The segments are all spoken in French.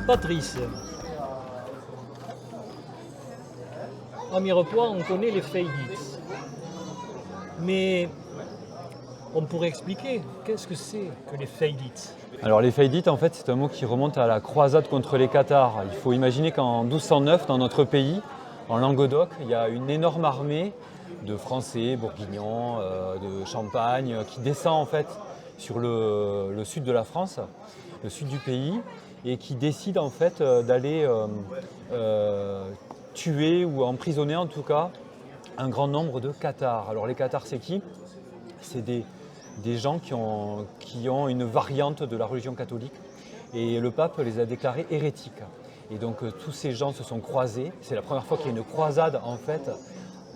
Patrice, à Mirepoix, on connaît les feuillites. Mais on pourrait expliquer qu'est-ce que c'est que les feuillites? Alors les feydites, en fait, c'est un mot qui remonte à la croisade contre les Cathares. Il faut imaginer qu'en 1209, dans notre pays, en Languedoc, il y a une énorme armée de Français, Bourguignons, de Champagne, qui descend en fait sur le sud de la France, le sud du pays, et qui décide en fait d'aller tuer ou emprisonner en tout cas un grand nombre de Cathares. Alors les Cathares, c'est qui? C'est des gens qui ont une variante de la religion catholique, et le pape les a déclarés hérétiques. Et donc tous ces gens se sont croisés. C'est la première fois qu'il y a une croisade en fait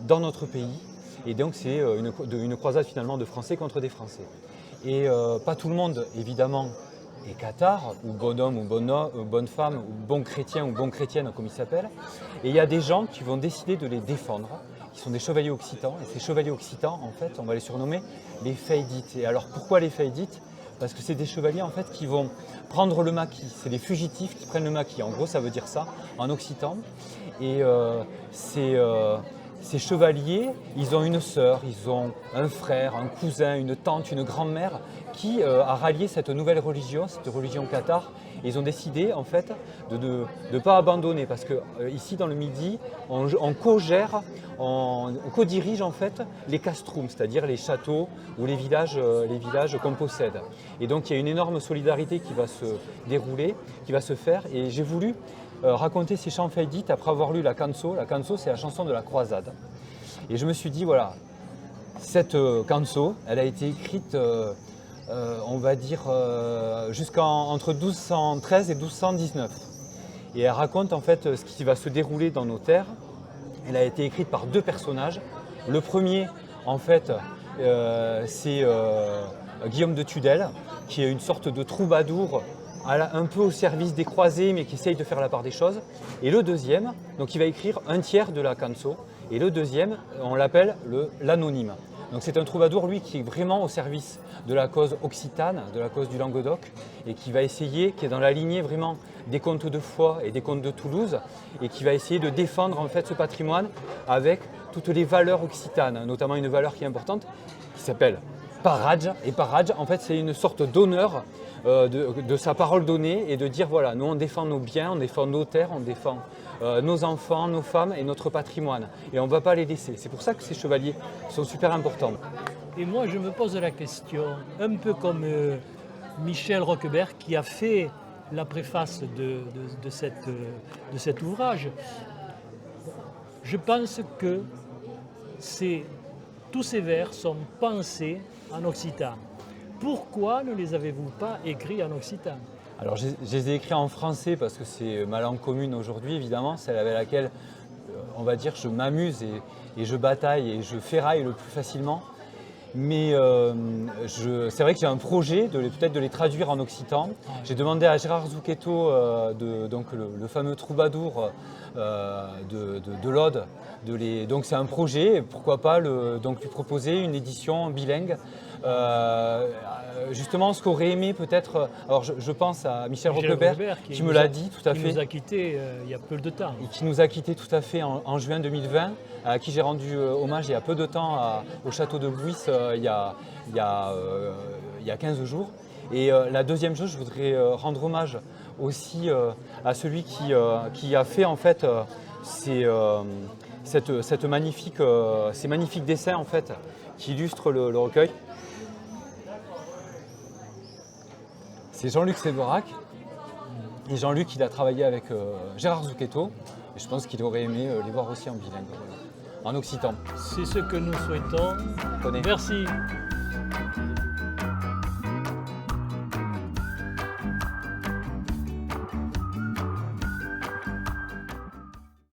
dans notre pays, et donc c'est une croisade finalement de Français contre des Français. Et pas tout le monde évidemment est cathare, ou bonhomme, ou bonne femme, ou bon chrétien, ou bonne chrétienne comme il s'appelle. Et il y a des gens qui vont décider de les défendre, qui sont des chevaliers occitans. Et ces chevaliers occitans, en fait, on va les surnommer les feydites. Et alors pourquoi les feydites? Parce que c'est des chevaliers en fait qui vont prendre le maquis. C'est des fugitifs qui prennent le maquis. En gros, ça veut dire ça en occitan. Et ces chevaliers, ils ont une sœur, ils ont un frère, un cousin, une tante, une grand-mère qui a rallié cette nouvelle religion, cette religion cathare. Et ils ont décidé en fait de ne pas abandonner, parce que ici dans le Midi, on co-gère, on co-dirige en fait les castrums, c'est-à-dire les châteaux ou les villages qu'on possède. Et donc il y a une énorme solidarité qui va se dérouler, qui va se faire. Et j'ai voulu raconter ces chants feydites après avoir lu la canso. La canso, c'est la chanson de la croisade. Et je me suis dit, voilà, cette canso, elle a été écrite, on va dire, entre 1213 et 1219. Et elle raconte en fait ce qui va se dérouler dans nos terres. Elle a été écrite par deux personnages. Le premier, en fait, c'est Guillaume de Tudel, qui est une sorte de troubadour un peu au service des croisés, mais qui essaye de faire la part des choses. Et le deuxième, donc il va écrire un tiers de la canso. Et le deuxième, on l'appelle l'anonyme. Donc c'est un troubadour, lui, qui est vraiment au service de la cause occitane, de la cause du Languedoc, et qui va essayer, qui est dans la lignée vraiment des comtes de Foix et des comtes de Toulouse, et qui va essayer de défendre en fait ce patrimoine avec toutes les valeurs occitanes, notamment une valeur qui est importante, qui s'appelle paradj. Et paradj, en fait, c'est une sorte d'honneur de sa parole donnée, et de dire voilà, nous on défend nos biens, on défend nos terres, on défend nos enfants, nos femmes et notre patrimoine. Et on ne va pas les laisser. C'est pour ça que ces chevaliers sont super importants. Et moi, je me pose la question, un peu comme Michel Roquebert qui a fait la préface de cet ouvrage. Je pense que tous ces vers sont pensés en occitan. Pourquoi ne les avez-vous pas écrits en occitan? Alors je les ai écrits en français parce que c'est ma langue commune aujourd'hui, évidemment, celle avec laquelle, on va dire, je m'amuse et je bataille et je ferraille le plus facilement. Mais c'est vrai que j'ai un projet peut-être de les traduire en occitan. J'ai demandé à Gérard Zucchetto, donc le fameux troubadour de l'Aude, donc c'est un projet, pourquoi pas donc lui proposer une édition bilingue. Justement, ce qu'aurait aimé peut-être, alors je pense à Michel Roquebert qui me l'a dit tout à fait. Qui nous a quittés il y a peu de temps. Et qui nous a quittés tout à fait en juin 2020, à qui j'ai rendu hommage il y a peu de temps au château de Bouis il y a 15 jours. Et la deuxième chose, je voudrais rendre hommage aussi à celui qui a fait en fait ces magnifiques dessins en fait qui illustrent le recueil. C'est Jean-Luc Séverac. Et Jean-Luc, il a travaillé avec Gérard Zucchetto. Et je pense qu'il aurait aimé les voir aussi en bilingue, en occitan. C'est ce que nous souhaitons. Connais. Merci.